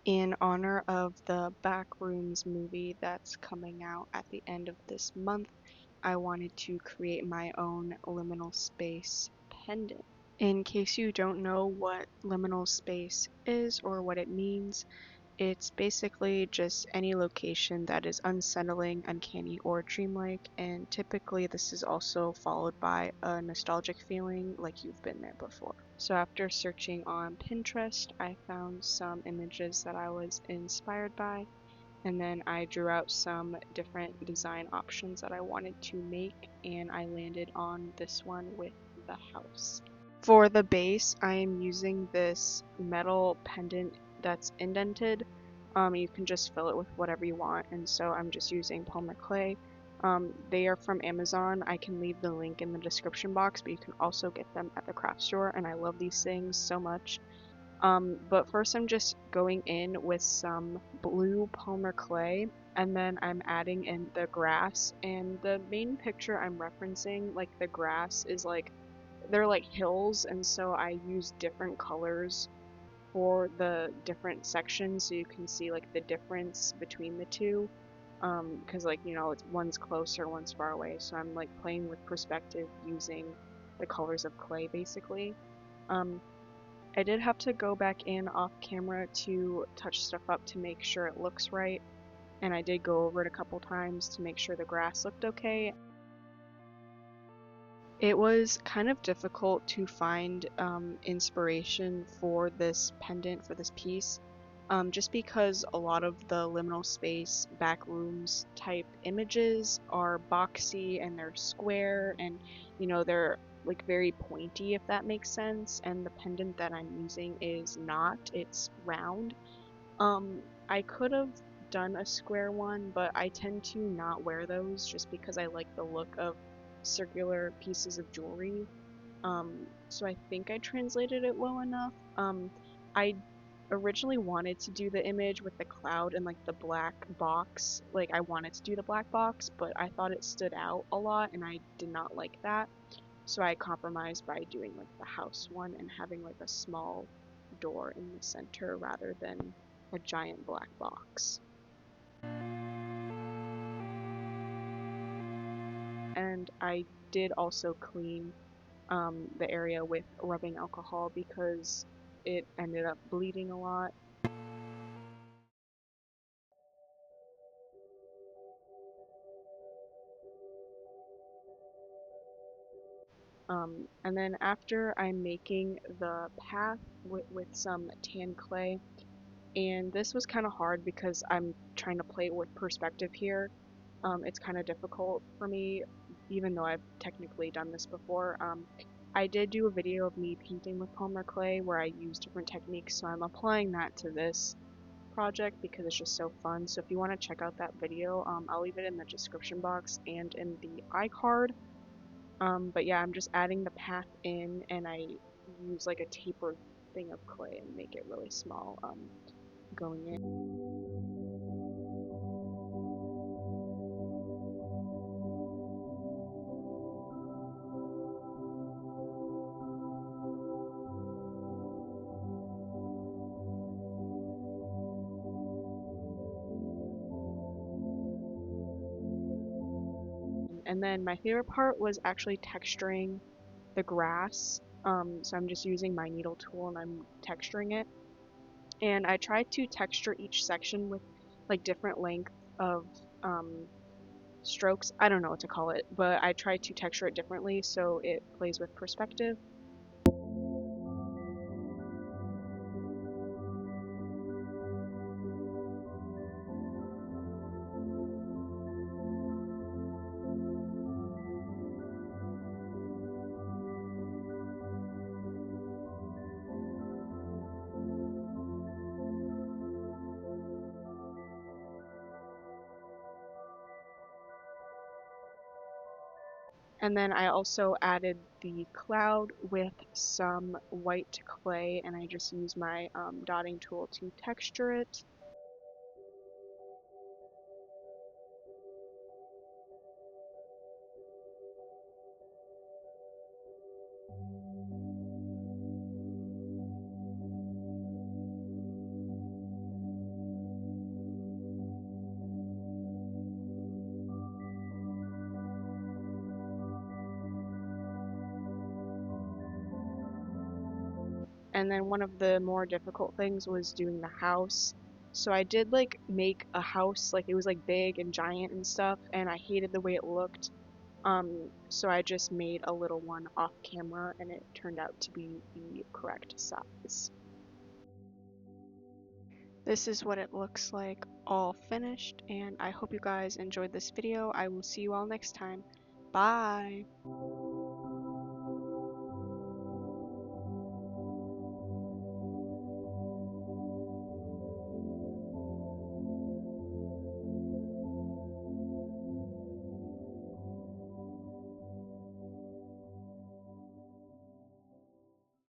In honor of the Backrooms movie that's coming out at the end of this month, I wanted to create my own liminal space pendant. In case you don't know what liminal space is or what it means, it's basically just any location that is unsettling, uncanny, or dreamlike, and typically this is also followed by a nostalgic feeling like you've been there before. So after searching on Pinterest, I found some images that I was inspired by, and then I drew out some different design options that I wanted to make, and I landed on this one with the house. For the base, I am using this metal pendant that's indented. You can just fill it with whatever you want, and so I'm just using polymer clay. They are from Amazon. I can leave the link in the description box, but you can also get them at the craft store, and I love these things so much. But first I'm just going in with some blue polymer clay, and then I'm adding in the grass, and the main picture I'm referencing, like the grass is like, they're like hills, and so I use different colors for the different sections so you can see like the difference between the two, because like, you know, one's closer, one's far away, so I'm like playing with perspective using the colors of clay basically. I did have to go back in off camera to touch stuff up to make sure it looks right, and I did go over it a couple times to make sure the grass looked okay. It was kind of difficult to find inspiration for this pendant, for this piece, just because a lot of the liminal space backrooms type images are boxy and they're square, and you know, they're like very pointy, if that makes sense, and the pendant that I'm using is not, it's round. I could have done a square one, but I tend to not wear those just because I like the look of circular pieces of jewelry. So I think I translated it well enough. I originally wanted to do the image with the cloud and like the black box. Like I wanted to do the black box, but I thought it stood out a lot and I did not like that. So I compromised by doing like the house one and having like a small door in the center rather than a giant black box. And I did also clean the area with rubbing alcohol because it ended up bleeding a lot. And then after I'm making the path with some tan clay, and this was kind of hard because I'm trying to play with perspective here. It's kind of difficult for me, even though I've technically done this before. I did do a video of me painting with polymer clay where I use different techniques, so I'm applying that to this project because it's just so fun. So if you want to check out that video, I'll leave it in the description box and in the iCard. But yeah, I'm just adding the path in, and I use like a tapered thing of clay and make it really small, going in. And then my favorite part was actually texturing the grass. So I'm just using my needle tool and I'm texturing it. And I tried to texture each section with like different length of strokes. I don't know what to call it, but I tried to texture it differently so it plays with perspective. And then I also added the cloud with some white clay, and I just used my dotting tool to texture it. And then one of the more difficult things was doing the house. So I did like make a house, like it was like big and giant and stuff, and I hated the way it looked. So I just made a little one off camera and it turned out to be the correct size. This is what it looks like all finished, and I hope you guys enjoyed this video. I will see you all next time. Bye!